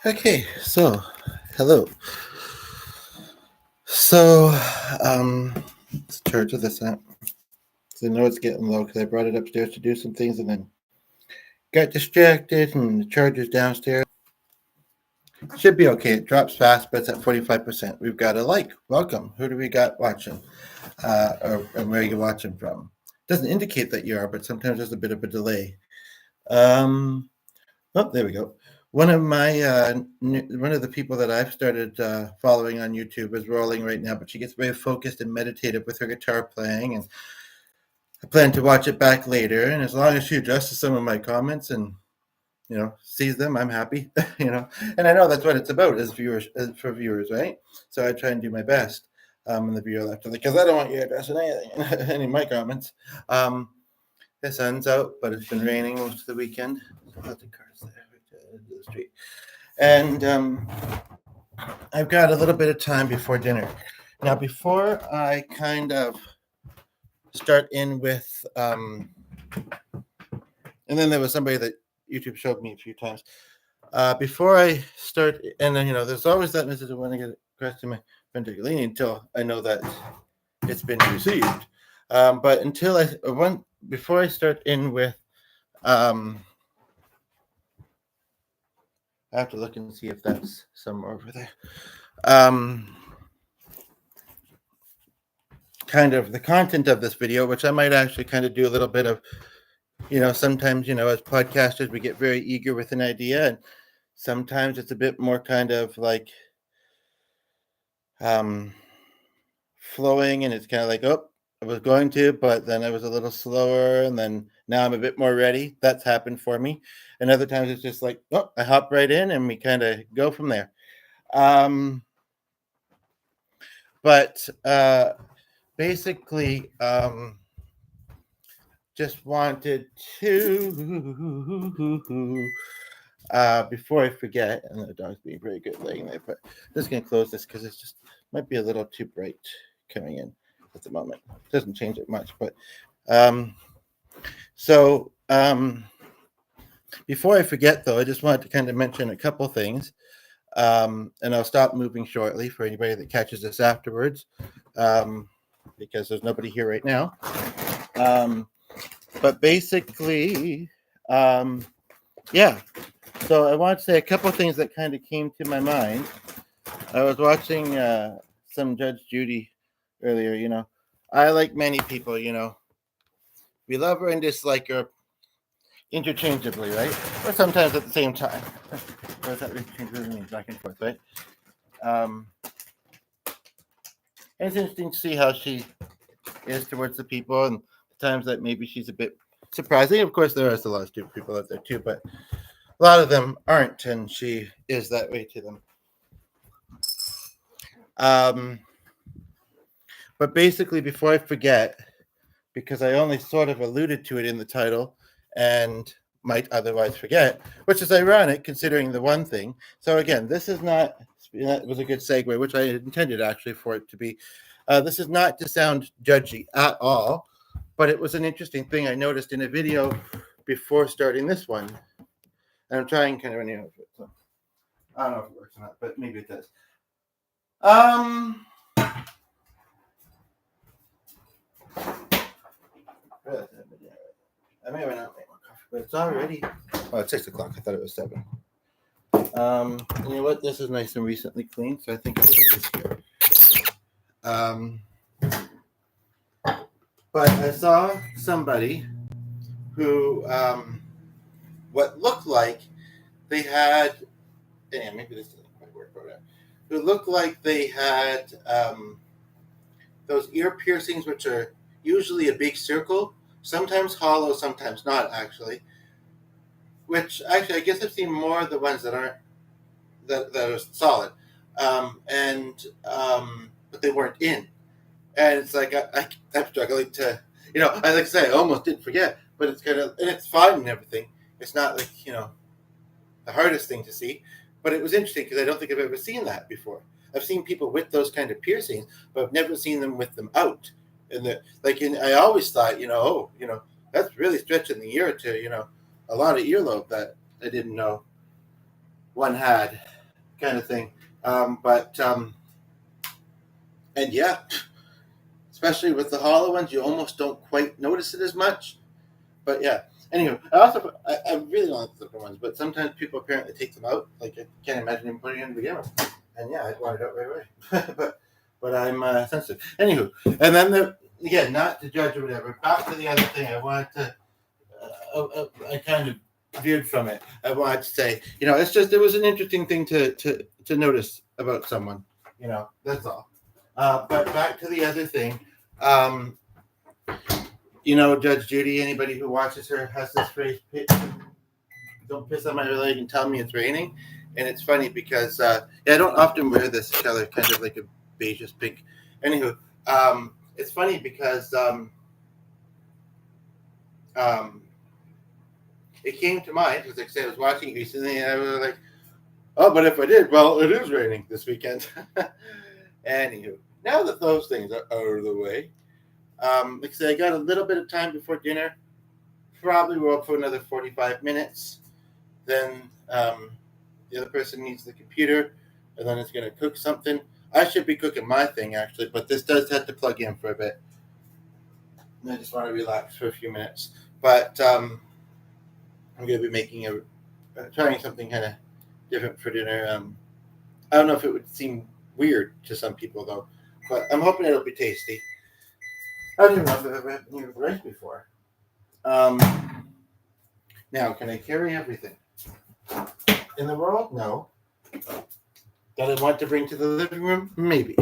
Okay, so hello. So, let's charge this up. So I know it's getting low because I brought it upstairs to do some things and then got distracted and the charger's downstairs. Should be okay. It drops fast, but it's at 45%. We've got a like. Welcome. Who do we got watching? And where are you watching from? Doesn't indicate that you are, but sometimes there's a bit of a delay. Oh, there we go. One of the people that I've started following on YouTube is rolling right now, but she gets very focused and meditative with her guitar playing, and I plan to watch it back later. And as long as she adjusts some of my comments and sees them, I'm happy. And I know that's what it's about as for viewers, right? So I try and do my best in the video left because I don't want you addressing anything, any of my comments. The sun's out, but it's been raining most of the weekend. Lots of cars there into the street. And I've got a little bit of time before dinner. Now, before I kind of start in with, and then there was somebody that YouTube showed me a few times. Before I start, and then, there's always that message I want to get across to my friend Galini until I know that it's been received. But before I start in with, I have to look and see if that's somewhere over there. Kind of the content of this video, which I might actually kind of do a little bit of, sometimes, as podcasters, we get very eager with an idea, and sometimes it's a bit more kind of like flowing, and it's kind of like, oh, I was going to, but then I was a little slower, and then now I'm a bit more ready. That's happened for me. And other times it's just like, oh, I hop right in and we kind of go from there. But basically, just wanted to, before I forget, and the dog's being very good laying there, but I'm just going to close this because it's just might be a little too bright coming in at the moment. It doesn't change it much, but before I forget, though, I just wanted to kind of mention a couple things, and I'll stop moving shortly for anybody that catches this afterwards, because there's nobody here right now. But basically, yeah. So I want to say a couple things that kind of came to my mind. I was watching some Judge Judy earlier. I, like many people, we love her and dislike her interchangeably, right? Or sometimes at the same time. What does that interchangeably mean? Back and forth, right? It's interesting to see how she is towards the people, and the times that maybe she's a bit surprising. Of course, there are a lot of stupid people out there too, but a lot of them aren't, and she is that way to them. But basically, before I forget, because I only sort of alluded to it in the title and might otherwise forget, which is ironic considering the one thing. So again, this is not, that was a good segue, which I intended actually for it to be. This is not to sound judgy at all, but it was an interesting thing I noticed in a video before starting this one. And I'm trying kind of, so I don't know if it works or not, but maybe it does. I may or not make more coffee, but it's already, it's 6 o'clock. I thought it was 7. You know what? This is nice and recently cleaned, so I think I'll put this here. But I saw somebody who, what looked like they had, maybe this doesn't quite work, but who looked like they had those ear piercings, which are usually a big circle, sometimes hollow, sometimes not, actually. Which actually, I guess I've seen more of the ones that aren't that are solid, but they weren't in, and it's like I'm struggling to, I like to say I almost didn't forget, but it's kind of, and it's fine and everything. It's not like the hardest thing to see, but it was interesting because I don't think I've ever seen that before. I've seen people with those kind of piercings, but I've never seen them with them out. And I always thought, that's really stretching the ear to, a lot of earlobe that I didn't know one had. kind of thing. And yeah, especially with the hollow ones, you almost don't quite notice it as much. But yeah. Anyway, I really don't like the zipper ones, but sometimes people apparently take them out. Like I can't imagine him putting it in the beginning. And yeah, I'd want it out right away. but I'm sensitive. Anywho, and then again, not to judge or whatever. Back to the other thing, I wanted to. I kind of veered from it. I wanted to say, it's just it was an interesting thing to notice about someone. That's all. But back to the other thing. Judge Judy, anybody who watches her has this phrase, don't piss on my leg and tell me it's raining. And it's funny because I don't often wear this color, kind of like a beigeish pink. Anywho, it's funny because it came to mind, because like I said, I was watching it recently, and I was like, oh, but if I did, well, it is raining this weekend. Anywho, now that those things are out of the way, like I said, I got a little bit of time before dinner. Probably we're up for another 45 minutes. Then the other person needs the computer, and then it's going to cook something. I should be cooking my thing, actually, but this does have to plug in for a bit. And I just want to relax for a few minutes. But I'm going to be making trying something kind of different for dinner. I don't know if it would seem weird to some people, though, but I'm hoping it'll be tasty. I don't even know if I've ever had any rice before. Now, can I carry everything in the world? No. That I want to bring to the living room? Maybe.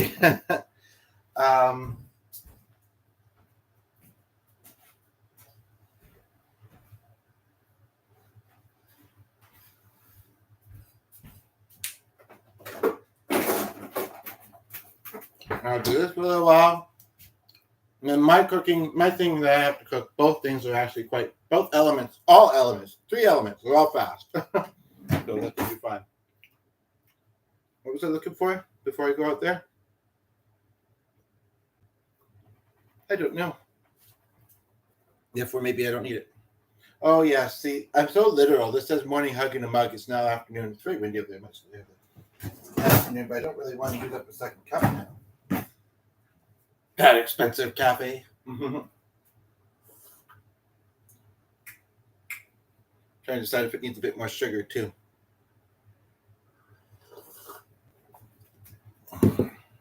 I'll do this for a little while. And then my thing that I have to cook, both things are actually all elements, 3 elements, they're all fast. So that should be fine. What was I looking for before I go out there? I don't know. Therefore, maybe I don't need it. Oh, yeah, see, I'm so literal. This says morning hug in a mug. It's now afternoon. It's very windy up there. Much afternoon, but I don't really want to use up a second cup now. That expensive cafe. Trying to decide if it needs a bit more sugar, too.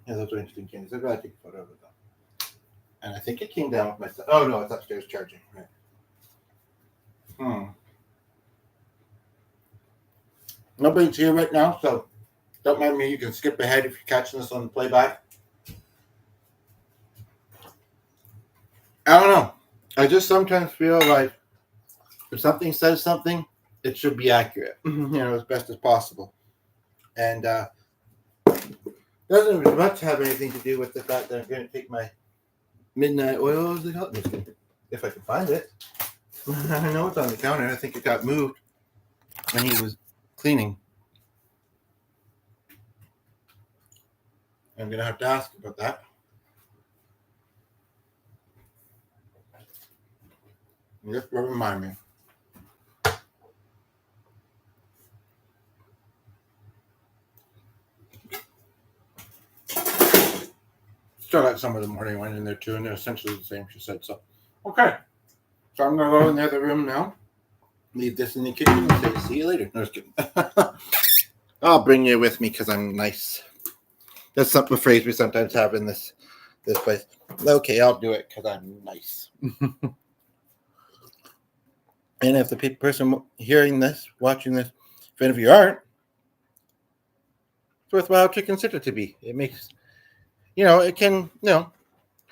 Yeah, those are interesting candies. I'd rather take a photo of it, though. And I think it came down with my stuff. Oh, no, it's upstairs charging. Right. Nobody's here right now, so don't mind me. You can skip ahead if you're catching this on the playback. I don't know. I just sometimes feel like if something says something, it should be accurate, as best as possible. And doesn't much have anything to do with the fact that I'm going to take my midnight oils and help me if I can find it. I know it's on the counter. I think it got moved when he was cleaning. I'm going to have to ask about that. Just remind me. Still got some of the morning one in there too, and they're essentially the same, she said. So, okay. So I'm going to go in the other room now. Leave this in the kitchen and say, see you later. No, just kidding. I'll bring you with me because I'm nice. That's a phrase we sometimes have in this place. Okay, I'll do it because I'm nice. And if the person hearing this, watching this, if any of you aren't, it's worthwhile to consider to be. It makes, it can,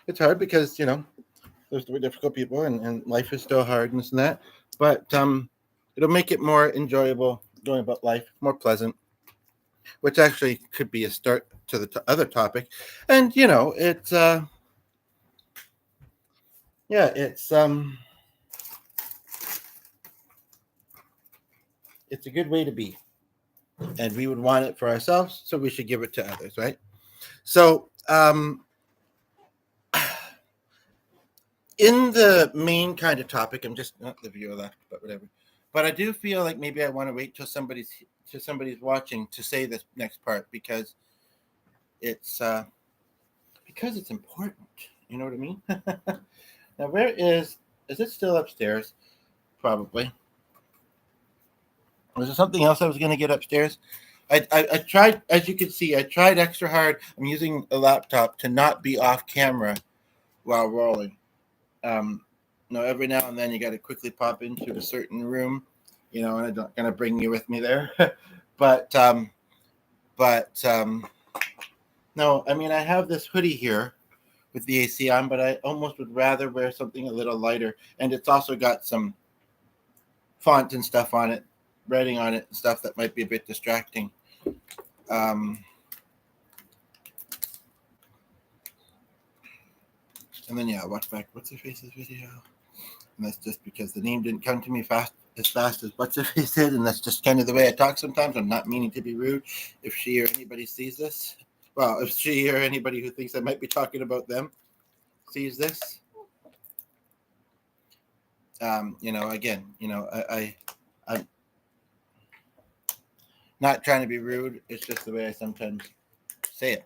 it's hard because, there's difficult people and life is still hard and this and that. But it'll make it more enjoyable going about life, more pleasant, which actually could be a start to the other topic. And, it's, it's a good way to be, and we would want it for ourselves, so we should give it to others, right? So in the main kind of topic, I'm just not the viewer left, but whatever. But I do feel like maybe I want to wait till somebody's watching to say this next part it's because it's important. You know what I mean? Now, where is it still upstairs? Probably. Was there something else I was going to get upstairs? I tried, as you can see, I tried extra hard. I'm using a laptop to not be off camera while rolling. Um, every now and then you got to quickly pop into a certain room, and I'm not going to bring you with me there. but but no, I mean, I have this hoodie here with the AC on, but I almost would rather wear something a little lighter. And it's also got some font and stuff on it, writing on it and stuff that might be a bit distracting. And then watch back What's Her Face's video. And that's just because the name didn't come to me as fast as What's Her Face did, and that's just kind of the way I talk sometimes. I'm not meaning to be rude. If she or anybody sees this, well, if she or anybody who thinks I might be talking about them sees this, again, I'm not trying to be rude. It's just the way I sometimes say it.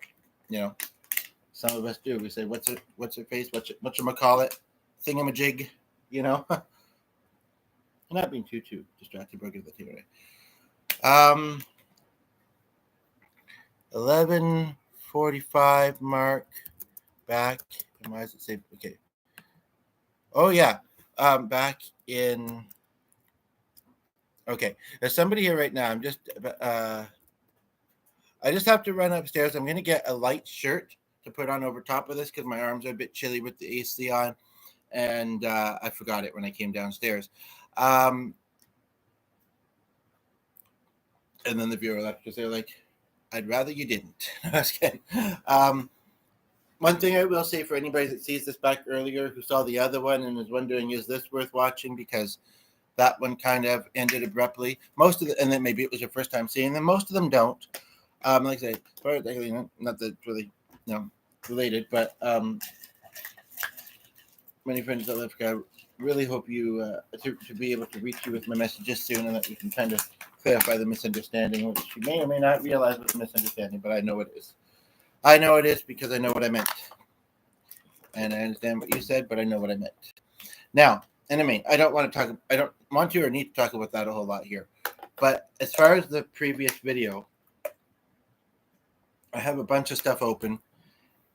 Some of us do. We say, "What's her face? Whatchamacallit? Thingamajig?" I'm not being too distracted. But I'll give the thing away. 11:45 mark. Back. And why does it say? Okay. Oh yeah. Back in. Okay. There's somebody here right now. I just have to run upstairs. I'm going to get a light shirt to put on over top of this because my arms are a bit chilly with the AC on, and I forgot it when I came downstairs. And then the viewer left because they're like, "I'd rather you didn't." I was kidding. One thing I will say for anybody that sees this back earlier who saw the other one and is wondering, is this worth watching? Because that one kind of ended abruptly. And then maybe it was your first time seeing them. Most of them don't. Like I say, not that really, related, but many friends that live here, I really hope you to be able to reach you with my messages soon, and that we can kind of clarify the misunderstanding, which you may or may not realize was a misunderstanding, but I know it is. I know it is because I know what I meant, and I understand what you said, but I know what I meant. Now, and I mean, I don't want to or need to talk about that a whole lot here, but as far as the previous video, I have a bunch of stuff open,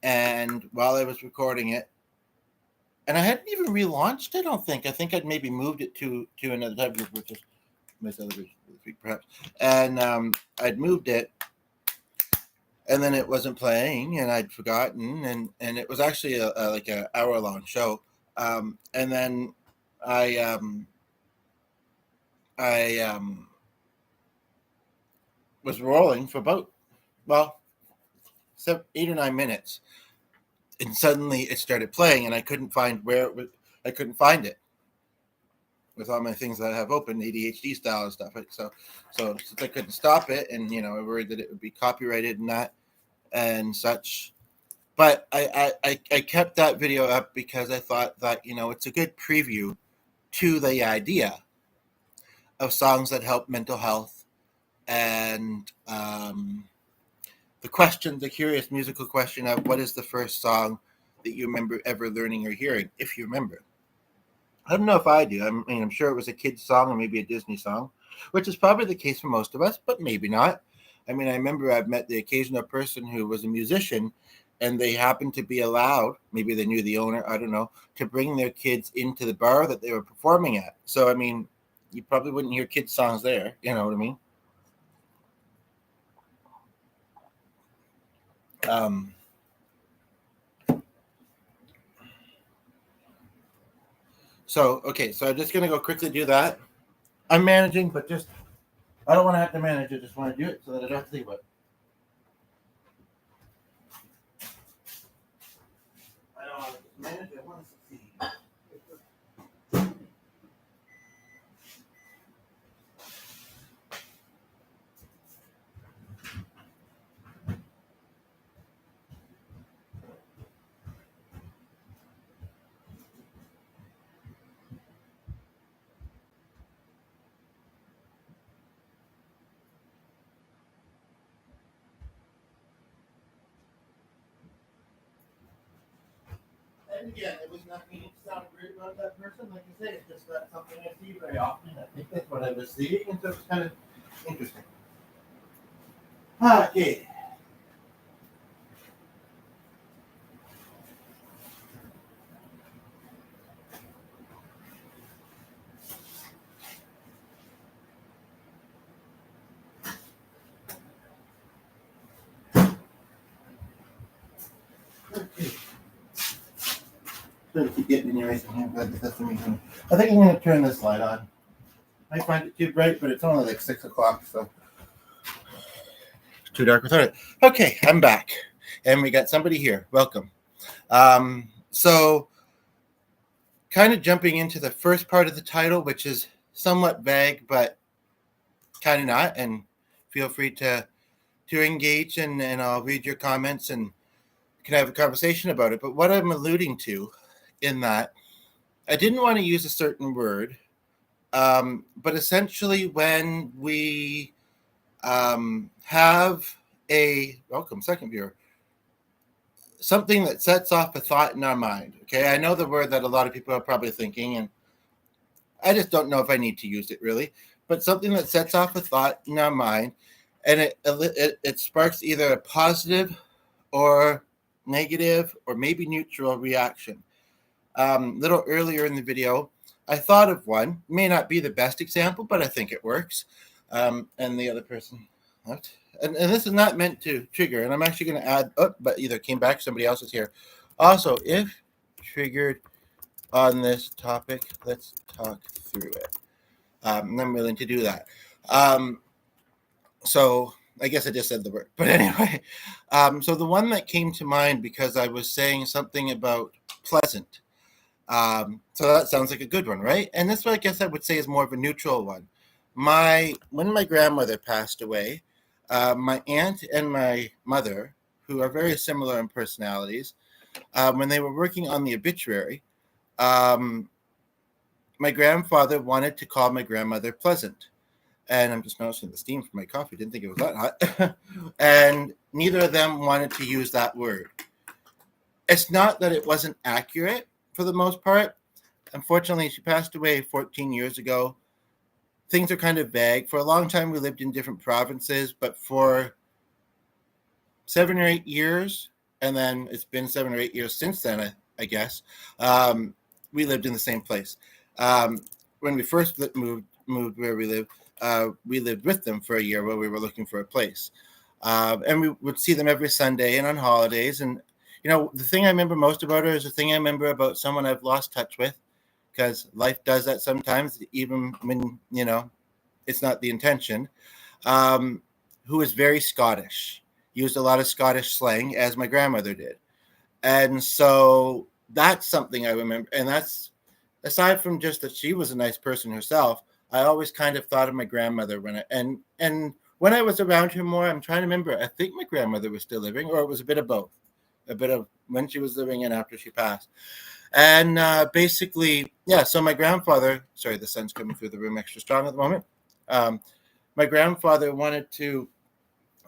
and while I was recording it, and I hadn't even relaunched it, I don't think. I think I'd maybe moved it to another tab group, which is my celebration for this week, perhaps. And I'd moved it, and then it wasn't playing, and I'd forgotten, and it was actually like an hour-long show. And then I was rolling for about 8 or 9 minutes, and suddenly it started playing, and I couldn't find where it was. I couldn't find it with all my things that I have open, ADHD style and stuff. So since I couldn't stop it, and I worried that it would be copyrighted and that and such. But I kept that video up because I thought that it's a good preview to the idea of songs that help mental health, and the curious musical question of what is the first song that you remember ever learning or hearing, if you remember. I don't know if I do. I mean, I'm sure it was a kid's song or maybe a Disney song, which is probably the case for most of us, but maybe not. I mean, I remember I've met the occasional person who was a musician and they happened to be allowed, maybe they knew the owner, I don't know, to bring their kids into the bar that they were performing at. So, I mean, you probably wouldn't hear kids' songs there. You know what I mean? Okay, so I'm just going to go quickly do that. I'm managing, but I don't want to have to manage. I just want to do it so that I don't have to think about it. I don't want to manage. I want to succeed. And again, it was not meaning to sound rude about that person. Like I say, it's just not something I see very often. I think that's what I was seeing, and so it's kind of interesting. Okay. Okay. Trying to keep getting in your eyes. That's the reason. I think I'm going to turn this light on. I find it too bright, but it's only like 6 o'clock, so it's too dark without it. Okay, I'm back, and we got somebody here. Welcome. So, kind of jumping into the first part of the title, which is somewhat vague, but kind of not. And feel free to engage, and I'll read your comments and can have a conversation about it. But what I'm alluding to in that, I didn't want to use a certain word, but essentially when we have a welcome second viewer, something that sets off a thought in our mind. Okay, I know the word that a lot of people are probably thinking, and I just don't know if I need to use it really, but something that sets off a thought in our mind, and it sparks either a positive or negative or maybe neutral reaction. Little earlier in the video, I thought of one. May not be the best example, but I think it works. And the other person left. And this is not meant to trigger. And I'm actually going to add, but either came back, somebody else is here. Also, if triggered on this topic, let's talk through it. And I'm willing to do that. So I guess I just said the word. But anyway, so the one that came to mind because I was saying something about pleasant. So that sounds like a good one, right? And this one I guess I would say is more of a neutral one. When my grandmother passed away, my aunt and my mother, who are very similar in personalities, when they were working on the obituary, my grandfather wanted to call my grandmother Pleasant. And I'm just noticing the steam from my coffee. Didn't think it was that hot. And neither of them wanted to use that word. It's not that it wasn't accurate for the most part. Unfortunately, she passed away 14 years ago. Things are kind of vague. For a long time, we lived in different provinces, but for 7 or 8 years, and then it's been 7 or 8 years since then, I guess, we lived in the same place. When we first moved where we lived with them for a year while we were looking for a place. And we would see them every Sunday and on holidays. And, you know, the thing I remember most about her is the thing I remember about someone I've lost touch with, because life does that sometimes, even when, you know, it's not the intention, who is very Scottish, used a lot of Scottish slang, as my grandmother did. And so that's something I remember. And that's, aside from just that she was a nice person herself, I always kind of thought of my grandmother and when I was around her more, I'm trying to remember, I think my grandmother was still living, or it was a bit of both, a bit of when she was living and after she passed. And basically, yeah, so my grandfather, sorry, the sun's coming through the room extra strong at the moment. My grandfather wanted to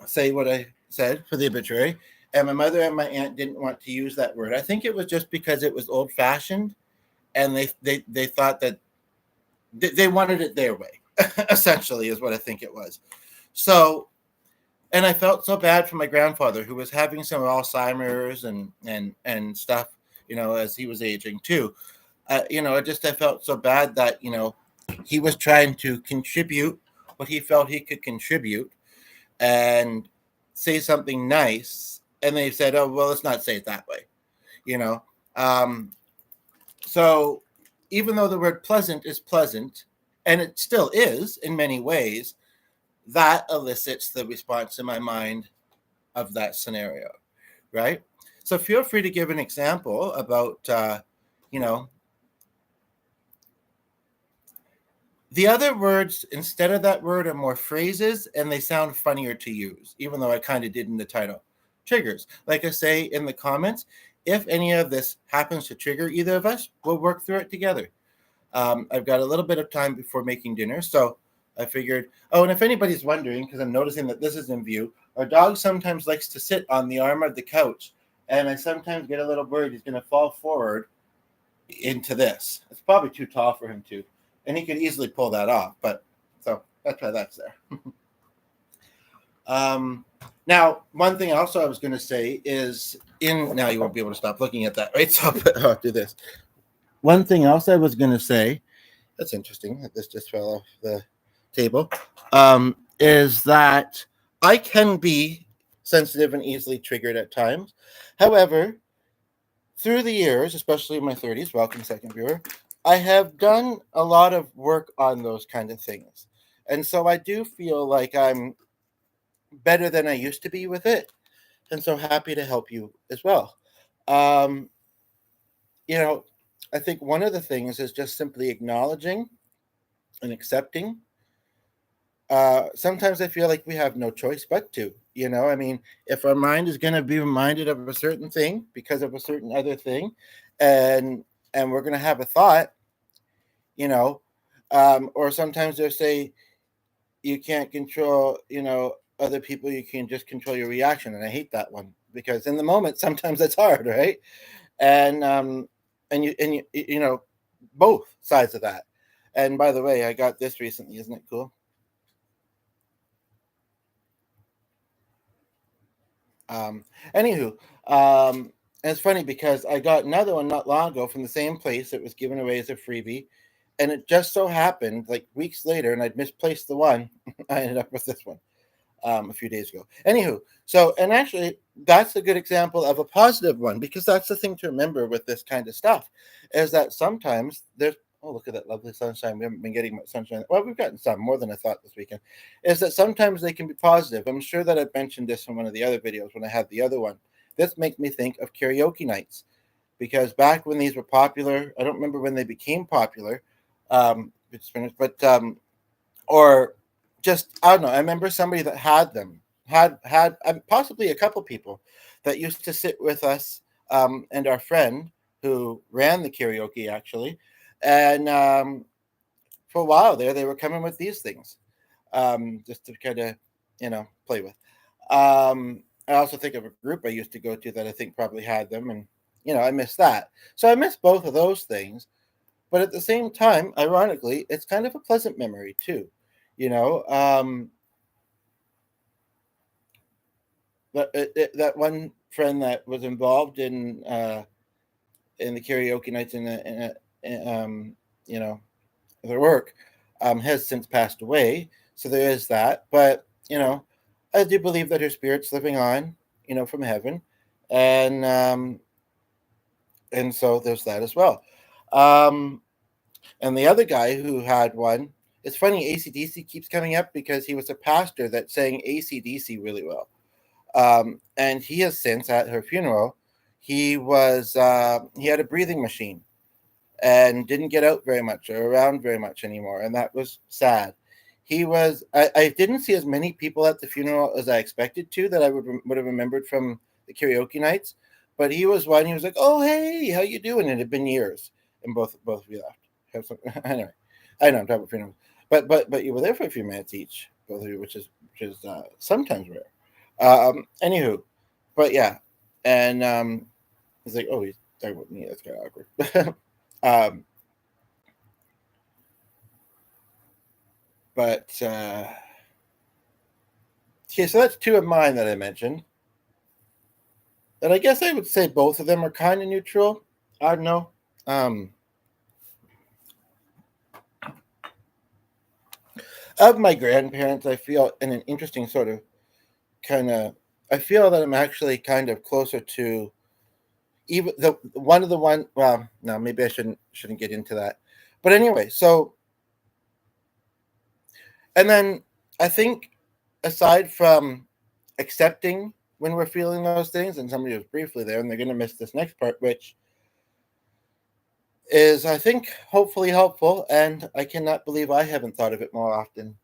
say what I said for the obituary, and my mother and my aunt didn't want to use that word. I think it was just because it was old-fashioned, and they thought that they wanted it their way, essentially, is what I think it was. So, and I felt so bad for my grandfather, who was having some Alzheimer's and stuff, you know, as he was aging too. You know, I felt so bad that, you know, he was trying to contribute what he felt he could contribute and say something nice. And they said, oh, well, let's not say it that way, you know. So even though the word pleasant is pleasant, and it still is in many ways, that elicits the response in my mind of that scenario, right? So feel free to give an example about, you know, the other words instead of that word are more phrases, and they sound funnier to use, even though I kind of did in the title. Triggers. Like I say in the comments, if any of this happens to trigger either of us, we'll work through it together. I've got a little bit of time before making dinner, so I figured, oh, and if anybody's wondering, because I'm noticing that this is in view, our dog sometimes likes to sit on the arm of the couch and I sometimes get a little worried he's going to fall forward into this. It's probably too tall for him to, and he could easily pull that off. But so that's why that's there. Now, one thing also I was going to say is now you won't be able to stop looking at that, right? So I'll do this. One thing else I was going to say, that's interesting that this just fell off the table, is that I can be sensitive and easily triggered at times. However, through the years, especially in my 30s, welcome second viewer, I have done a lot of work on those kind of things. And so I do feel like I'm better than I used to be with it. And so happy to help you as well. Um, you know, I think one of the things is just simply acknowledging and accepting. Sometimes I feel like we have no choice but to. I mean, if our mind is going to be reminded of a certain thing because of a certain other thing, and we're going to have a thought, you know, or sometimes they'll say you can't control, other people. You can just control your reaction, and I hate that one because in the moment sometimes it's hard, right? And both sides of that. And by the way, I got this recently. Isn't it cool? Um, Anywho, and it's funny because I got another one not long ago from the same place. It was given away as a freebie, and it just so happened, like weeks later, and I'd misplaced the one. I ended up with this one a few days ago. Anywho, so and actually, that's a good example of a positive one because that's the thing to remember with this kind of stuff, is that sometimes there's. Oh, look at that lovely sunshine. We haven't been getting much sunshine. Well, we've gotten some more than I thought this weekend. Is that sometimes they can be positive. I'm sure that I've mentioned this in one of the other videos when I had the other one. This makes me think of karaoke nights because back when these were popular, I don't remember when they became popular, but or just I don't know. I remember somebody that had them, had possibly a couple people that used to sit with us and our friend who ran the karaoke actually, and for a while there they were coming with these things just to kind of play with. I also think of a group I used to go to that I think probably had them, and I miss that. So I miss both of those things, but at the same time, ironically, it's kind of a pleasant memory too. You know, that one friend that was involved in the karaoke nights you know, their work has since passed away. So there is that. But I do believe that her spirit's living on, from heaven, and so there's that as well. Um, and the other guy who had one, it's funny, ACDC keeps coming up because he was a pastor that sang ACDC really well. And he has since, at her funeral, he had a breathing machine and didn't get out very much or around very much anymore, and that was sad. I didn't see as many people at the funeral as I expected to that I would have remembered from the karaoke nights, but he was one. He was like, "Oh, hey, how you doing?" And it had been years, and both of you left. Anyway, I know I'm talking about funerals, but you were there for a few minutes each, both of you, which is sometimes rare. Anywho, but yeah, and he's like, "Oh, he's talking about me. That's kind of awkward." um, but okay, so that's two of mine that I mentioned. And I guess I would say both of them are kind of neutral. I don't know. Um, of my grandparents, I feel in an interesting sort of kind of. I feel that I'm actually kind of closer to even the one of the one. Well, no, maybe I shouldn't get into that. But anyway, so and then I think aside from accepting when we're feeling those things, and somebody was briefly there, and they're going to miss this next part, which is, I think, hopefully helpful. And I cannot believe I haven't thought of it more often.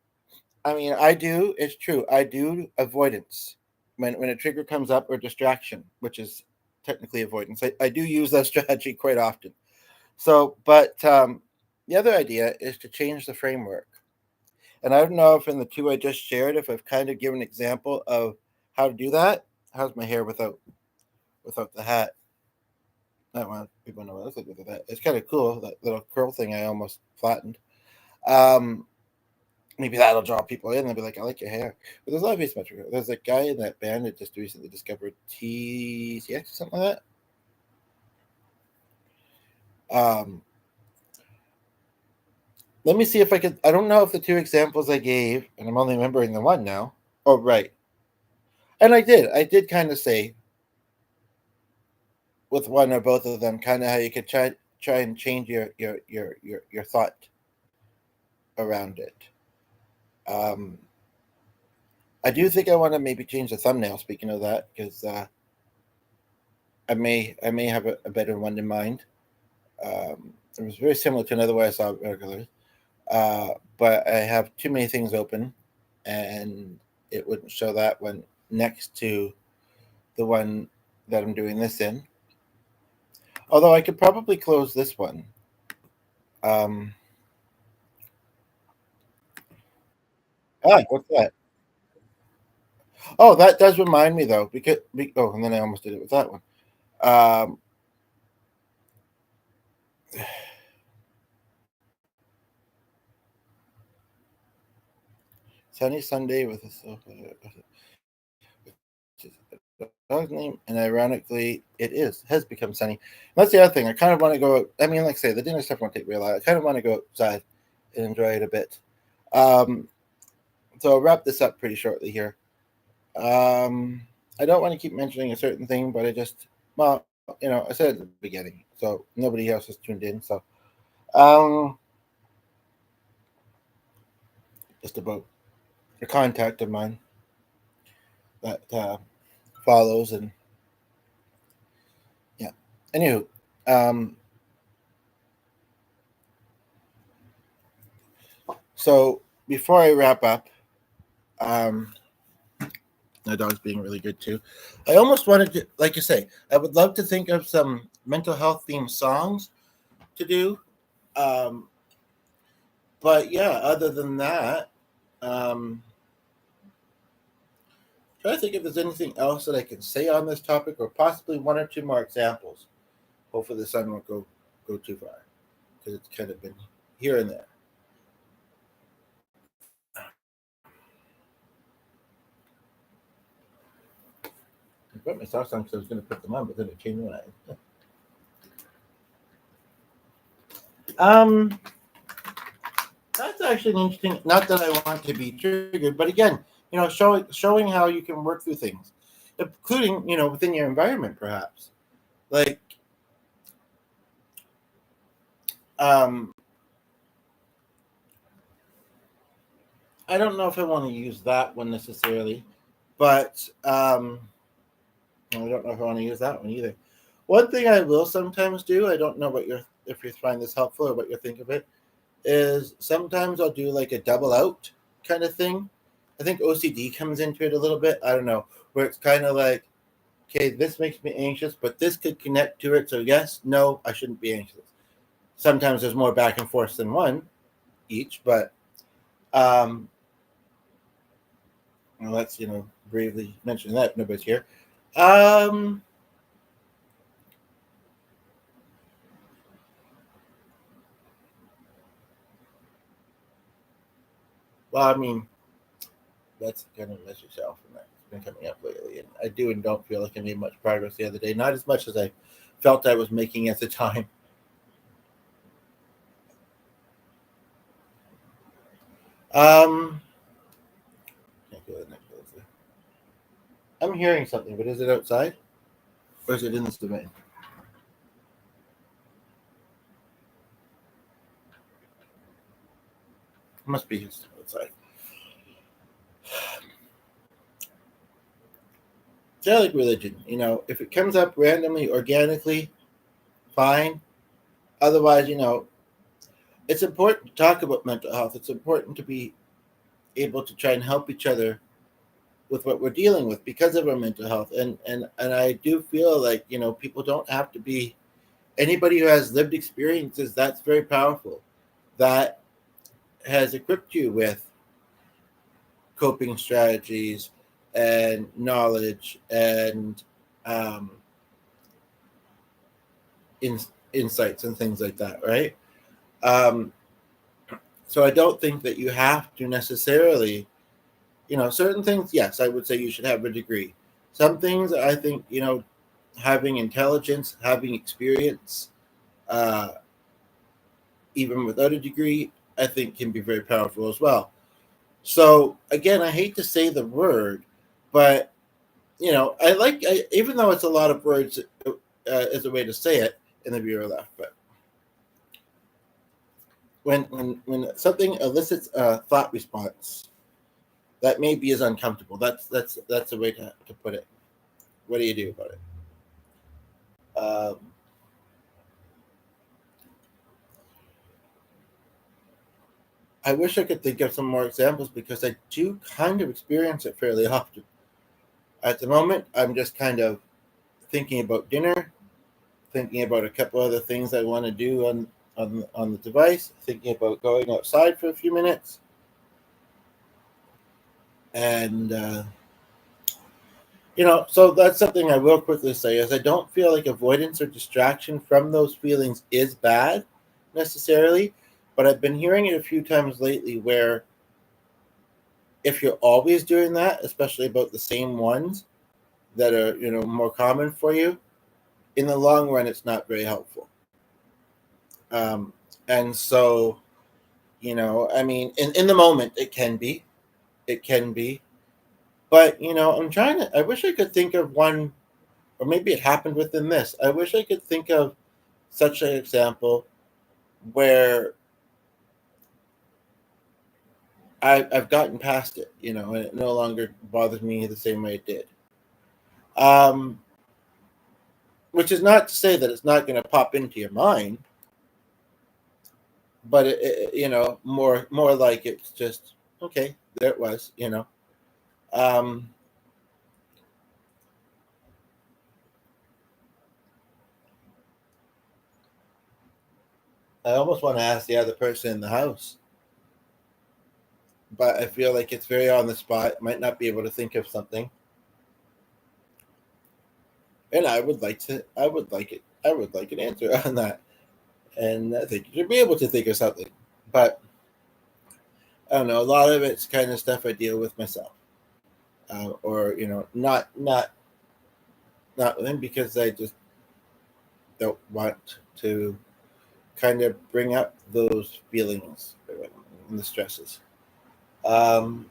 I mean, I do. It's true. I do avoidance when a trigger comes up or distraction, which is technically avoidance. I do use that strategy quite often. So, but the other idea is to change the framework. And I don't know if in the two I just shared, if I've kind of given an example of how to do that. How's my hair without without the hat. I don't want people to know what I look like with that. It's kind of cool, that little curl thing I almost flattened. Um, Maybe that'll draw people in. They'll be like, I like your hair. But there's a lot of asymmetrical. There's a guy in that band that just recently discovered TCX or something like that. Let me see if I could. I don't know if the two examples I gave, and I'm only remembering the one now. Oh, right. And I did. I did kind of say with one or both of them, kind of how you could try and change your thought around it. Um, I do think I want to maybe change the thumbnail. Speaking of that, because I may have a better one in mind. It was very similar to another way I saw regulars, but I have too many things open, and it wouldn't show that one next to the one that I'm doing this in. Although I could probably close this one. Um, what's that? Oh, that does remind me though, because and then I almost did it with that one. Um, Sunny Sunday with a dog's name, and ironically, has become sunny. That's the other thing. I kind of want to go. I mean, like I say, the dinner stuff won't take real long. I kind of want to go outside and enjoy it a bit. Um, so I'll wrap this up pretty shortly here. I don't want to keep mentioning a certain thing, but well, I said at the beginning, so nobody else has tuned in. So, um, just about a contact of mine that follows, and yeah. Anywho, um, so before I wrap up, um, my dog's being really good too. I almost wanted to, like you say, I would love to think of some mental health themed songs to do. Um, but yeah, other than that, um, try to think if there's anything else that I can say on this topic, or possibly one or two more examples. Hopefully, the sun won't go too far, because it's kind of been here and there. I put my socks on because I was going to put them on, but then it changed my mind. Um, that's actually an interesting. Not that I want to be triggered, but again, showing how you can work through things, including within your environment, perhaps. Like, um, I don't know if I want to use that one necessarily, but I don't know if I want to use that one either. One thing I will sometimes do, I don't know if you find this helpful or what you think of it, is sometimes I'll do like a double out kind of thing. I think OCD comes into it a little bit. I don't know, where it's kind of like, okay, this makes me anxious, but this could connect to it. So yes, no, I shouldn't be anxious. Sometimes there's more back and forth than one each, but um, well, let's bravely mention that nobody's here. Um, well, I mean, that's kind of mess yourself, and that's been coming up lately. And I do and don't feel like I made much progress the other day. Not as much as I felt I was making at the time. Um, I'm hearing something, but is it outside or is it in this domain? It must be outside. It's like religion. If it comes up randomly, organically, fine. Otherwise, it's important to talk about mental health. It's important to be able to try and help each other with what we're dealing with because of our mental health. And I do feel like, people don't have to be anybody who has lived experiences. That's very powerful. That has equipped you with coping strategies and knowledge and insights and things like that, right? Um, so I don't think that you have to necessarily, certain things. Yes, I would say you should have a degree. Some things I think, having intelligence, having experience, uh, even without a degree, I think can be very powerful as well. So again, I hate to say the word, but even though it's a lot of words as a way to say it in the viewer left, but when something elicits a thought response that maybe is uncomfortable, that's a way to put it. What do you do about it? I wish I could think of some more examples because I do kind of experience it fairly often. At the moment, I'm just kind of thinking about dinner, thinking about a couple other things I want to do on the device, thinking about going outside for a few minutes, and so that's something I will quickly say is I don't feel like avoidance or distraction from those feelings is bad necessarily, but I've been hearing it a few times lately where if you're always doing that, especially about the same ones that are more common for you, in the long run it's not very helpful. And so I mean, in the moment it can be, but I wish I could think of one, or maybe it happened within this. I wish I could think of such an example where I've gotten past it, and it no longer bothers me the same way it did. Um, which is not to say that it's not going to pop into your mind, but more like it's just okay. There it was. Um, I almost want to ask the other person in the house, but I feel like it's very on the spot. Might not be able to think of something, and I would like to. I would like it. I would like an answer on that, and I think you should be able to think of something. But I don't know. A lot of it's kind of stuff I deal with myself, or not with him because I just don't want to kind of bring up those feelings and the stresses. Um,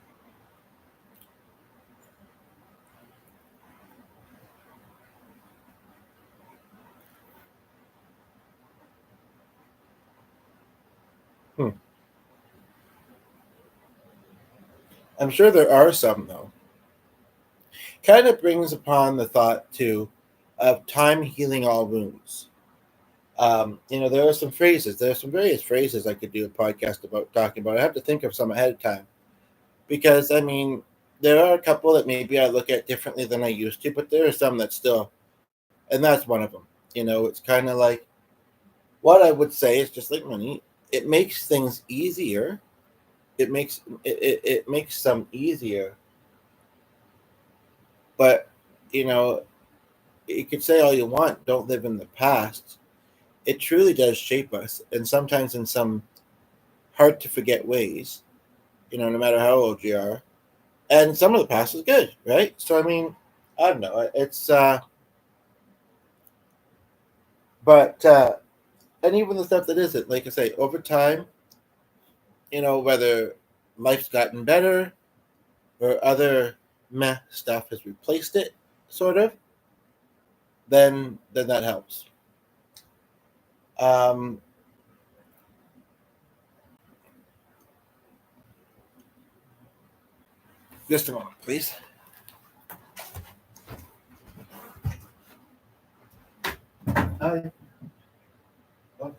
hmm. I'm sure there are some though. Kind of brings upon the thought too of time healing all wounds. There are some phrases. There are some various phrases I could do a podcast about talking about. I have to think of some ahead of time because I mean there are a couple that maybe I look at differently than I used to, but there are some that still, and that's one of them. It's kind of like what I would say is just like money. It makes things easier. It makes some easier, but you know you could say all you want. Don't live in the past. It truly does shape us, and sometimes in some hard to forget ways. No matter how old you are, and some of the past is good, right? So I mean, I don't know. It's but and even the stuff that isn't, like I say, over time, whether life's gotten better or other meh stuff has replaced it, sort of, then that helps. Um, just a moment, please. Hi. Oh.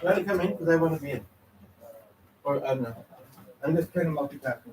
Try to come in because I want to be in. Or I don't know. I'm just kind of multitasking.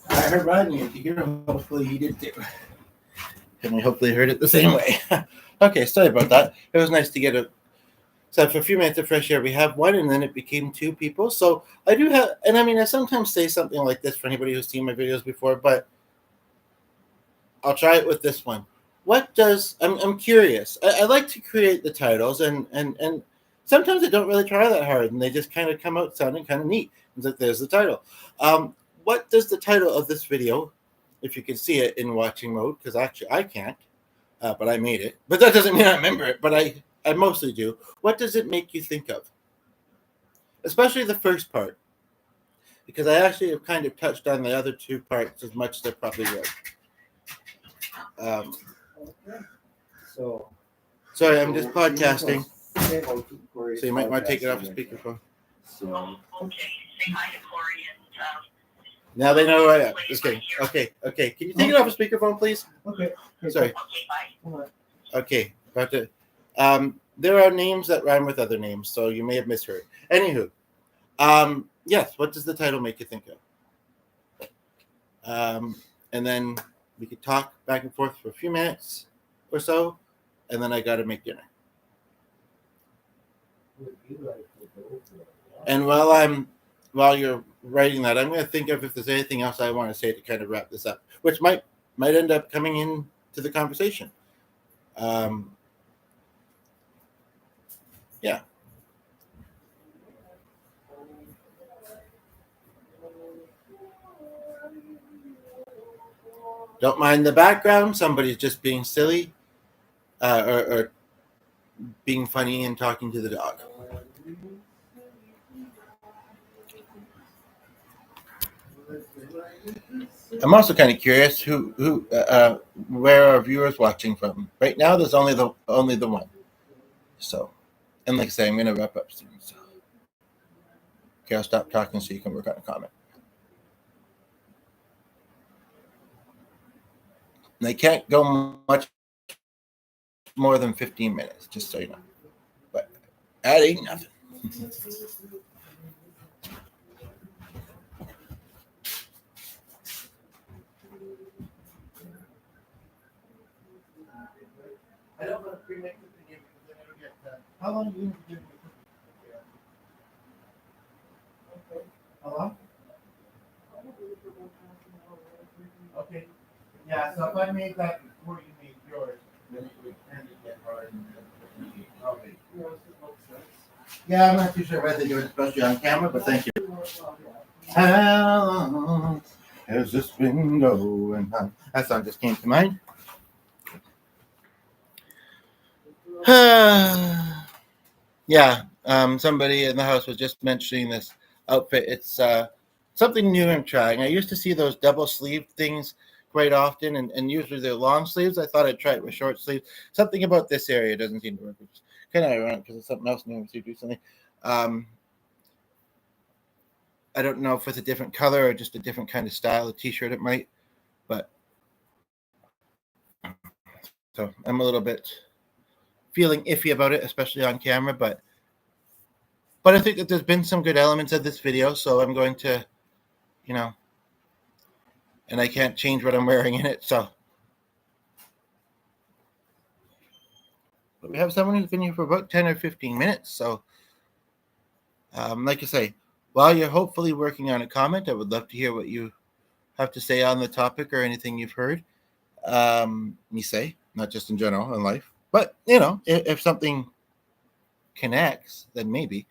I heard Rodney here. Hopefully he did too. And we hopefully heard it the same way. Okay, sorry about that. It was nice to get a. So for a few minutes of fresh air, we have one, and then it became two people. So I do have, and I mean, I sometimes say something like this for anybody who's seen my videos before, but I'll try it with this one. What does I'm curious. I like to create the titles, and sometimes I don't really try that hard, and they just kind of come out sounding kind of neat. It's like there's the title. What does the title of this video, if you can see it in watching mode, because actually I can't, but I made it. But that doesn't mean I remember it. But I mostly do. What does it make you think of? Especially the first part, because I actually have kind of touched on the other two parts as much as I probably would. So, sorry, I'm just podcasting. So you might want to take it off the speakerphone. So, okay. Say hi to Corey and. Now they know who I am. Just kidding. Okay. Can you take it off the speakerphone, please? Okay. Sorry. Okay, bye. Okay. About to. There are names that rhyme with other names, so you may have misheard. Anywho, yes. What does the title make you think of? And then we could talk back and forth for a few minutes or so, and then I got to make dinner. And while you're writing that, I'm going to think of if there's anything else I want to say to kind of wrap this up, which might end up coming into the conversation. Yeah. Don't mind the background. Somebody's just being silly or being funny and talking to the dog. I'm also kind of curious where our viewers watching from. Right now, there's only the one. So, and like I say, I'm going to wrap up soon. So, okay, I'll stop talking so you can work on a comment. And they can't go much more than 15 minutes, just so you know. But that ain't nothing. I don't want to pre-make the video because I never get that. How long do you do it? Okay. How long? Okay. Yeah, so if I made that before you made yours, then it would kind of get hard. Okay. Yeah, I'm not too sure why they do it, especially on camera, but thank you. How long has this been going on? That song just came to mind. Yeah, somebody in the house was just mentioning this outfit. It's something new I'm trying. I used to see those double sleeve things quite often, and usually they're long sleeves. I thought I'd try it with short sleeves. Something about this area doesn't seem to work. It's kind of ironic because it's something else new to do something. I don't know if it's a different color or just a different kind of style of t-shirt it might, but so I'm a little bit feeling iffy about it, especially on camera, but I think that there's been some good elements of this video, so I'm going to, and I can't change what I'm wearing in it, so. But we have someone who's been here for about 10 or 15 minutes, so like I say, while you're hopefully working on a comment, I would love to hear what you have to say on the topic or anything you've heard me say, not just in general in life. But, if something connects, then maybe.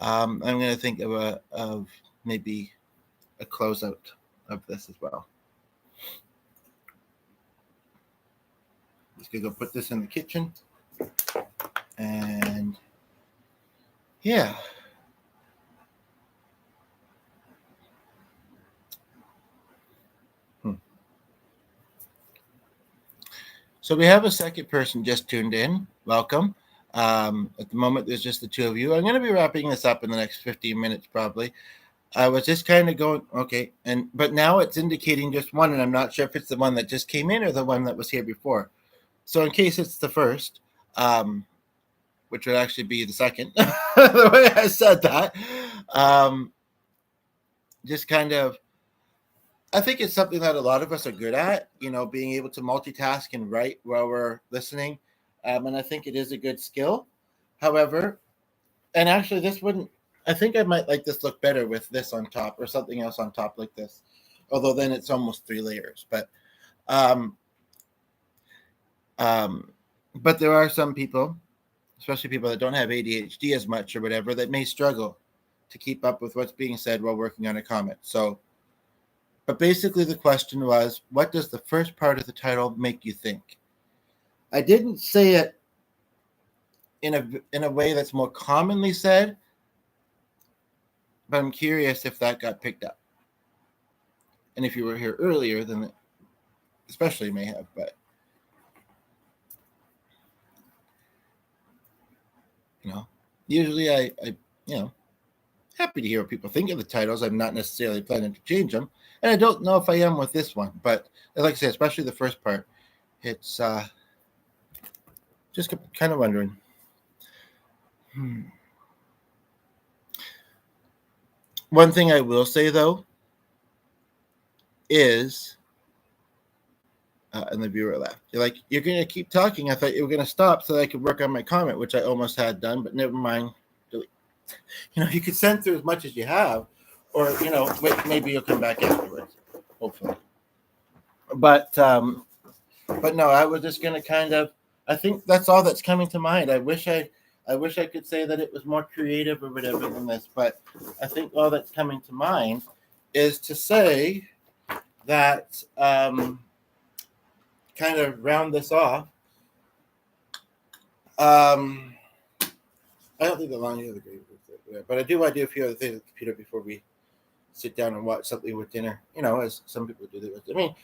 I'm going to think of maybe a closeout of this as well. Just going to go put this in the kitchen. And, yeah. So we have a second person just tuned in. Welcome. At the moment, there's just the two of you. I'm going to be wrapping this up in the next 15 minutes, probably. I was just kind of going, okay, but now it's indicating just one, and I'm not sure if it's the one that just came in or the one that was here before. So in case it's the first, which would actually be the second, the way I said that, just kind of, I think it's something that a lot of us are good at, being able to multitask and write while we're listening. And I think it is a good skill. However, and actually, I think I might like this look better with this on top or something else on top like this. Although then it's almost 3 layers. Um, um, but there are some people, especially people that don't have ADHD as much or whatever, that may struggle to keep up with what's being said while working on a comment. But basically the question was, what does the first part of the title make you think? I didn't say it in a way that's more commonly said, but I'm curious if that got picked up. And if you were here earlier, then it especially may have, but usually I happy to hear what people think of the titles. I'm not necessarily planning to change them, and I don't know if I am with this one. But like I said, especially the first part, it's just kind of wondering. One thing I will say though is, and the viewer left. You're going to keep talking. I thought you were going to stop so that I could work on my comment, which I almost had done, but never mind. You could send through as much as you have, or maybe you'll come back afterwards, hopefully. But no, I was just going to kind of. I think that's all that's coming to mind. I wish I could say that it was more creative or whatever than this, but I think all that's coming to mind is to say that kind of round this off. I don't think the laundry is a great word, but I do want to do a few other things with the computer before we sit down and watch something with dinner. As some people do. I mean,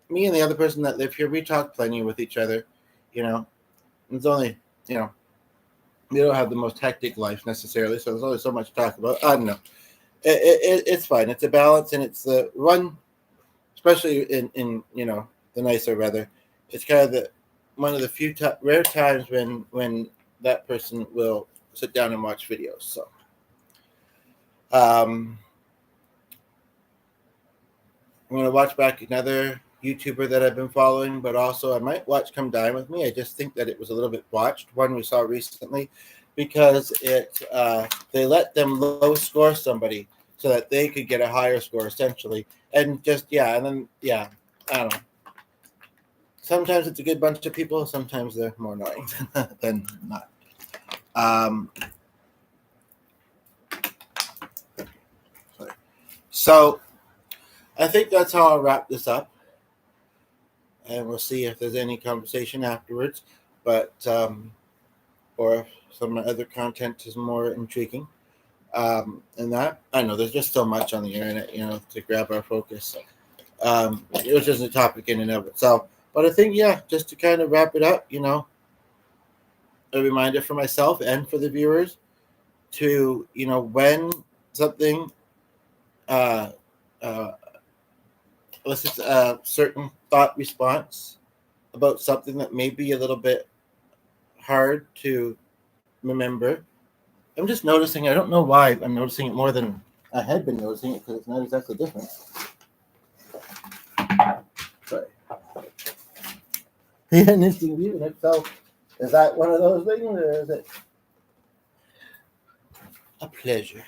me and the other person that live here, we talk plenty with each other. It's only we don't have the most hectic life necessarily, so there's only so much to talk about. I don't know. It's fine. It's a balance, and it's the one, especially in the nicer weather. It's kind of one of the few rare times when that person will sit down and watch videos. So, I'm going to watch back another YouTuber that I've been following, but also I might watch Come Dine With Me. I just think that it was a little bit botched, one we saw recently, because they let them low score somebody so that they could get a higher score essentially. And just, I don't know. Sometimes it's a good bunch of people. Sometimes they're more annoying than not. So I think that's how I'll wrap this up. And we'll see if there's any conversation afterwards. But, or if some other content is more intriguing. And that, I know there's just so much on the internet, to grab our focus. It was just a topic in and of itself. But I think, just to kind of wrap it up, a reminder for myself and for the viewers to, when something elicits a certain thought response about something that may be a little bit hard to remember. I'm just noticing, I don't know why I'm noticing it more than I had been noticing it, because it's not exactly different. Sorry. An interesting view in itself. Is that one of those things, or is it a pleasure?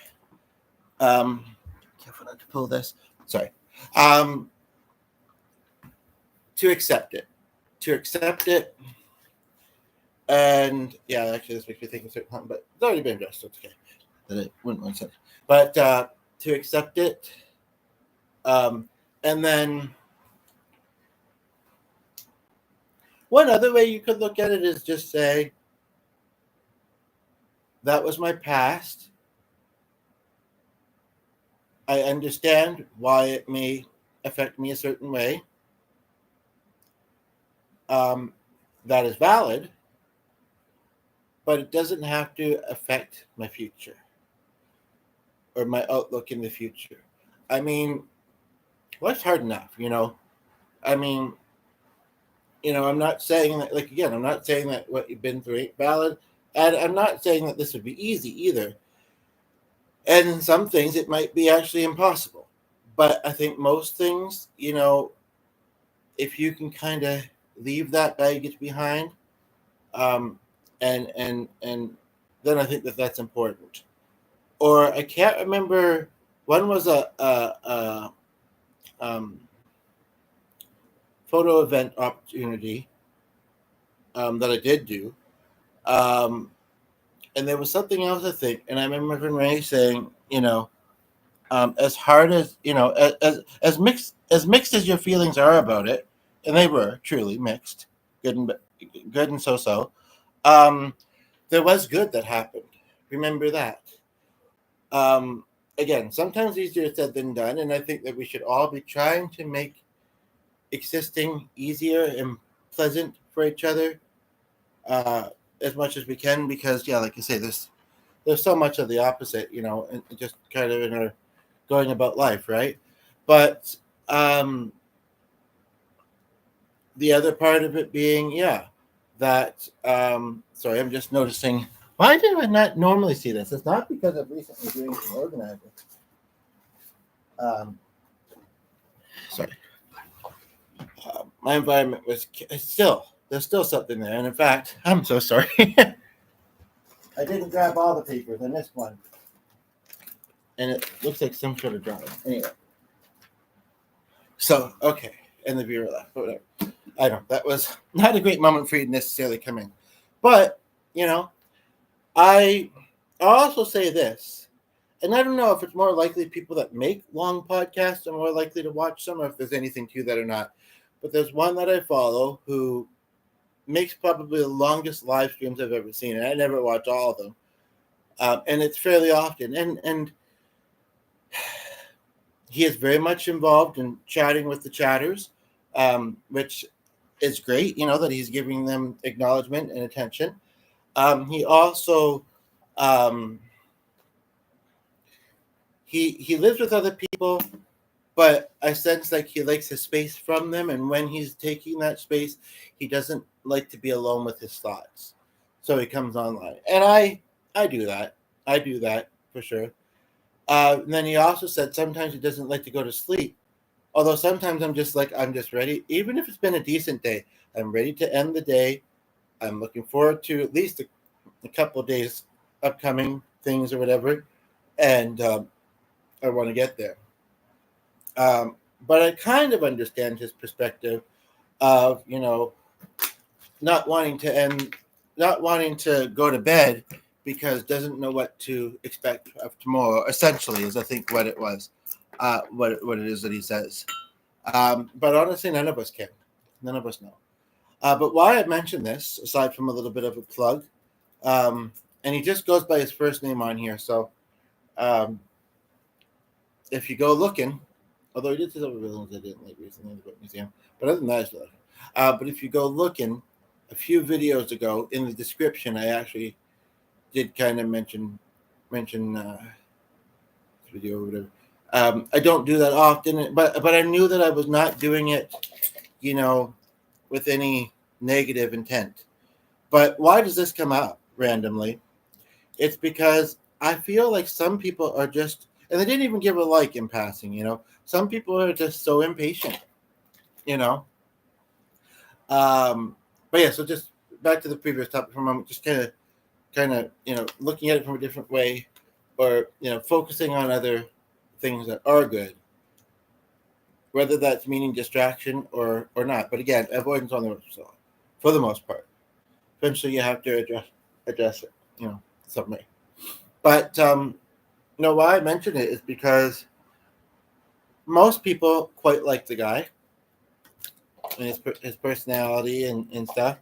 Careful not to pull this. Sorry. To accept it. And actually, this makes me think of certain time, but it's already been addressed, so it's okay. That I wouldn't want to say. But to accept it, and then one other way you could look at it is just say, that was my past. I understand why it may affect me a certain way. That is valid, but it doesn't have to affect my future or my outlook in the future. I mean, life's hard enough, I mean, I'm not saying that, I'm not saying that what you've been through ain't valid, and I'm not saying that this would be easy either. And in some things, it might be actually impossible. But I think most things, if you can kind of leave that baggage behind, um, and then I think that that's important. Or I can't remember. One was a um, photo event opportunity that I did do, um, and there was something else I think, and I remember Ray saying, as hard as as mixed as your feelings are about it, and they were truly mixed, good and so. Um, there was good that happened. Remember that. Um, Again, sometimes easier said than done, and I think that we should all be trying to make existing easier and pleasant for each other uh, as much as we can. Because, yeah, like you say, there's so much of the opposite, and just kind of in our going about life, right? But the other part of it being, yeah, that sorry, I'm just noticing. Why do I not normally see this? It's not because I've recently doing some organizing. Um, Sorry, my environment was still there's still something there, and in fact, I'm so sorry. I didn't grab all the papers. I missed one, and it looks like some sort of drawing. Anyway, so okay, and the viewer left. Whatever. I know that was not a great moment for you to necessarily come in, but you know, I also say this, and I don't know if it's more likely people that make long podcasts are more likely to watch them, or if there's anything to that or not. But there's one that I follow who makes probably the longest live streams I've ever seen, and I never watch all of them, and it's fairly often, and he is very much involved in chatting with the chatters, which is great. That he's giving them acknowledgement and attention. He also um, he lives with other people, but I sense like he likes his space from them, and when he's taking that space, he doesn't like to be alone with his thoughts, so he comes online, and I do that. I do that for sure. And then he also said sometimes he doesn't like to go to sleep. Although sometimes I'm just ready, even if it's been a decent day, I'm ready to end the day. I'm looking forward to at least a couple of days upcoming things or whatever, and I want to get there. But I kind of understand his perspective of not wanting to end, not wanting to go to bed because doesn't know what to expect of tomorrow. Essentially, is I think what it was, what it is that he says. But honestly, none of us can. None of us know. But why I mentioned this, aside from a little bit of a plug, and he just goes by his first name on here. So um, if you go looking, although he did say other villains I didn't like recently in the book museum, but other than that, it's like, but if you go looking, a few videos ago in the description, I actually did kind of mention video or whatever. I don't do that often, but I knew that I was not doing it, you know, with any negative intent. But why does this come up randomly? It's because I feel like some people are just, and they didn't even give a like in passing, some people are just so impatient, you know. But yeah, so just back to the previous topic for a moment, just kind of, looking at it from a different way, or focusing on other things that are good, whether that's meaning distraction or not. But again, avoidance on the for the most part. Eventually, you have to address it, some way. But why I mention it is because most people quite like the guy and his personality and stuff.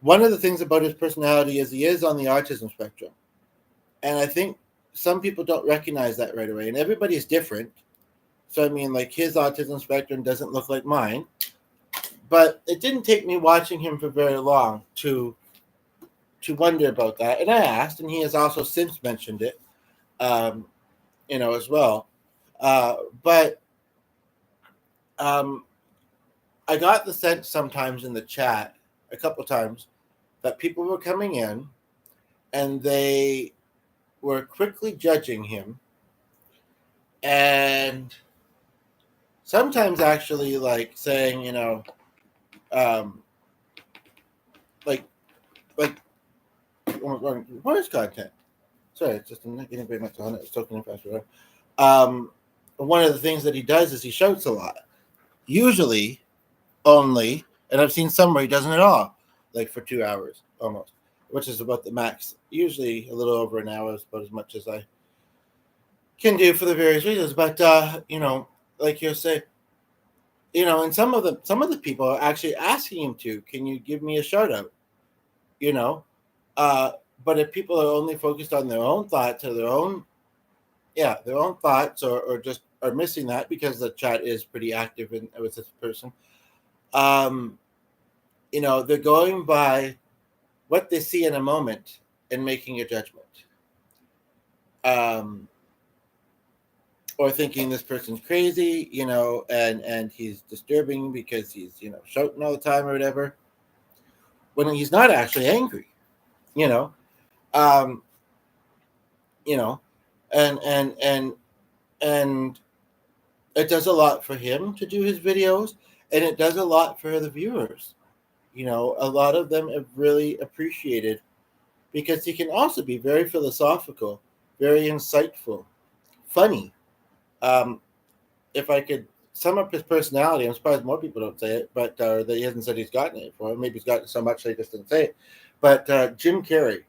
One of the things about his personality is he is on the autism spectrum, and I think some people don't recognize that right away. And everybody is different, so I mean, like his autism spectrum doesn't look like mine. But it didn't take me watching him for very long to wonder about that, and I asked, and he has also since mentioned it, um, as well. But I got the sense sometimes in the chat, a couple times, that people were coming in and they were quickly judging him, and sometimes actually like saying, um, like like what is content? Sorry, it's just I'm not getting very much on it. It's talking faster. Um, One of the things that he does is he shouts a lot. Usually, only, and I've seen some where he doesn't at all, like for 2 hours almost, which is about the max. Usually, a little over an hour is about as much as I can do for the various reasons. But like you say, and some of the people are actually asking him to, can you give me a shout out? You know, uh, but if people are only focused on their own thoughts or their own thoughts, or just are missing that because the chat is pretty active with this person. Um, they're going by what they see in a moment and making a judgment. Um, or thinking this person's crazy, and he's disturbing because he's, shouting all the time or whatever, when he's not actually angry, you know, um, you know, and and it does a lot for him to do his videos, and it does a lot for the viewers. A lot of them have really appreciated, because he can also be very philosophical, very insightful, funny. Um, if I could sum up his personality, I'm surprised more people don't say it, but that he hasn't said he's gotten it for. Maybe he's gotten so much they just didn't say it. But Jim Carrey,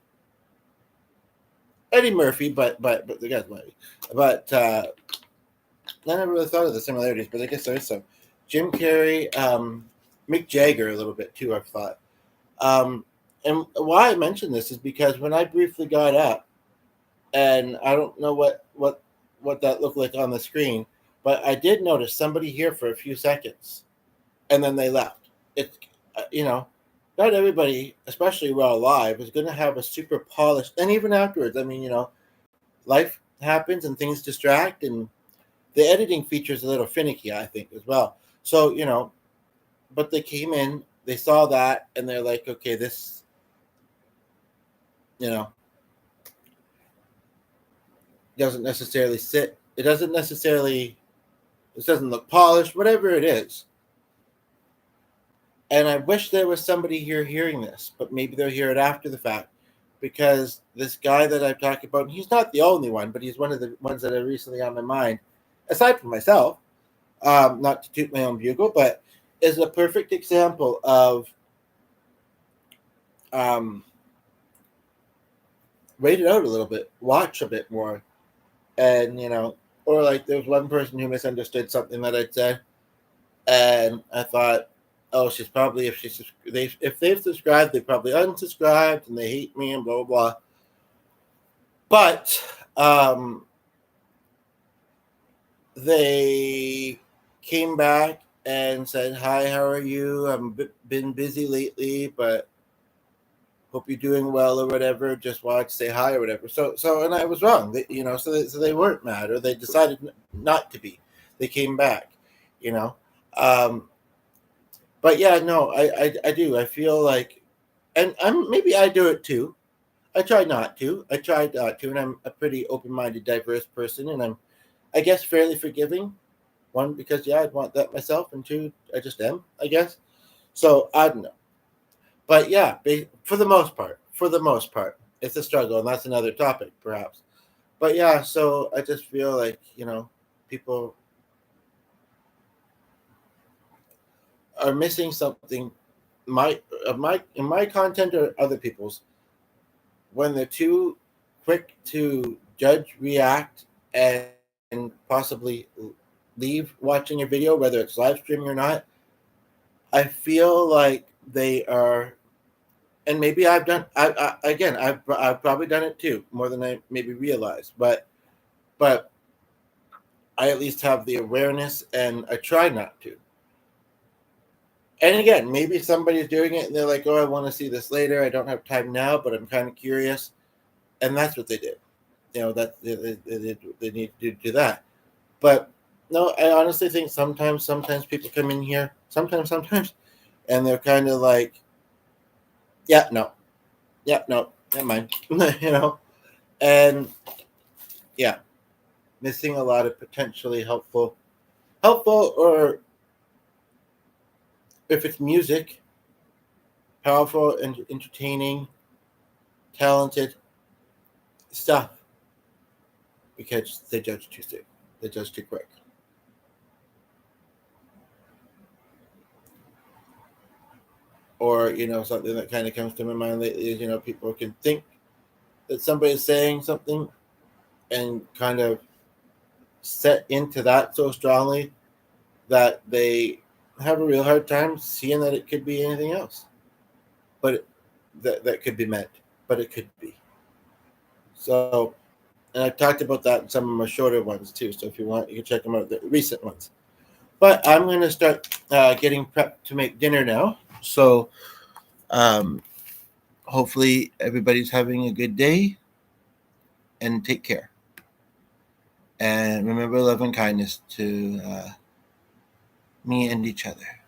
Eddie Murphy, but the guy's Murphy. But I never really thought of the similarities, but I guess there is some. Jim Carrey, Mick Jagger, a little bit too, I've thought. And why I mention this is because when I briefly got up, and I don't know what that looked like on the screen, but I did notice somebody here for a few seconds, and then they left. It's not everybody, especially while live, is going to have a super polished. And even afterwards, I mean, life happens and things distract, and the editing feature is a little finicky, I think, as well. So but they came in, they saw that, and they're like, okay, this, doesn't necessarily sit. It doesn't necessarily. This doesn't look polished, whatever it is. And I wish there was somebody here hearing this, but maybe they'll hear it after the fact, because this guy that I've talked about, and he's not the only one, but he's one of the ones that are recently on my mind, aside from myself, not to toot my own bugle, but is a perfect example of wait it out a little bit, watch a bit more, and or like there's one person who misunderstood something that I'd said, and I thought, oh, she's probably, if they've subscribed, they probably unsubscribed and they hate me and blah blah blah. But they came back and said, "Hi, how are you? I've been busy lately, but hope you're doing well or whatever. Just wanted to say hi or whatever." So, and I was wrong. So they weren't mad, or they decided not to be. They came back, But yeah, no, I do. I feel like, and maybe I do it too. I try not to. And I'm a pretty open-minded, diverse person, and I guess, fairly forgiving. One, because I'd want that myself, and two, I just am, I guess. So I don't know. But yeah, for the most part, it's a struggle, and that's another topic, perhaps. But yeah, so I just feel like people are missing something, in my content or other people's, when they're too quick to judge, react, and possibly leave watching a video, whether it's live streaming or not. I feel like they are. And maybe I've done. I've probably done it too, more than I maybe realized. But I at least have the awareness, and I try not to. And again, maybe somebody's doing it, and they're like, "Oh, I want to see this later. I don't have time now, but I'm kind of curious," and that's what they did. That they need to do that. But no, I honestly think sometimes people come in here, sometimes, and they're kind of like, yeah, no, never mind, And yeah, missing a lot of potentially helpful, or if it's music, powerful and entertaining, talented stuff, because they judge too soon. They judge too quick. Or, something that kind of comes to my mind lately is, people can think that somebody's saying something and kind of set into that so strongly that they have a real hard time seeing that it could be anything else. But that could be meant, but it could be. So, and I've talked about that in some of my shorter ones too. So if you want, you can check them out, the recent ones. But I'm going to start getting prepped to make dinner now. So hopefully everybody's having a good day, and take care. And remember love and kindness to me and each other.